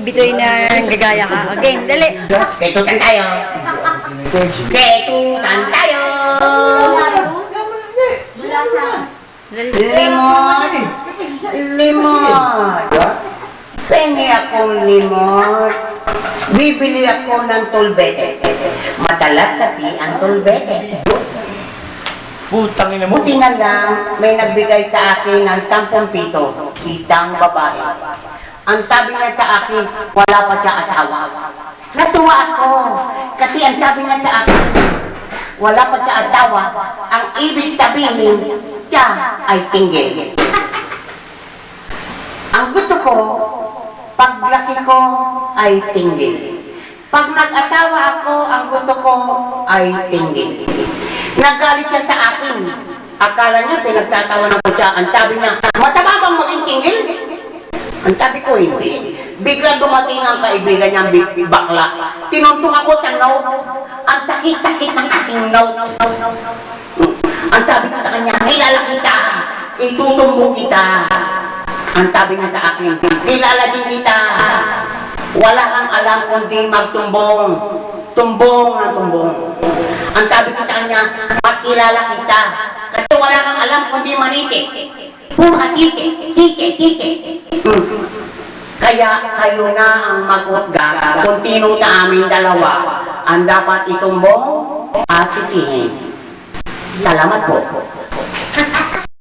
Bitoy na gagaya ka. Okay, dali. Ketutan tayo. Ketutan tayo. Limot. Limot. Pengi akong limot. Bibili ako ng tulbete. Madalat kati ang tulbete. Putang ina mo. Buti na lang, may nagbigay sa akin ng 10 pito, kitang babae. Ang sabi niya sa akin, wala pa siya asawa. Natuwa ako, kasi ang sabi niya sa akin, wala pa siya asawa. Ang ibig sabihin, siya ay tinggil. Ang gusto ko, paglaki ko ay tinggil. Pag nag-atawa ako, ang gusto ko ay tinggil. Nagalit siya sa akin. Akala niya, pinagtatawanan ko siya. Ang sabi niya, masama bang maging tinggil? Ang sabi ko, hindi. Bigla dumating ang kaibigan niyang bakla. Tinuntong ako sa note. Ang takit-takit ng aking note. Ang sabi ko sa kanya, kilala kita. Itutumbong kita. Ang sabi niya sa akin, kilala din kita. Wala kang alam kundi magtumbong. Tumbong na tumbong. Ang sabi ko sa kanya, makilala kita. Kasi wala kang alam kundi manite. Pura tite, tite, tite. Kaya kayo na ang mag-utga. Kung tino na aming dalawa, ang dapat itumbong at sisihin. Salamat po.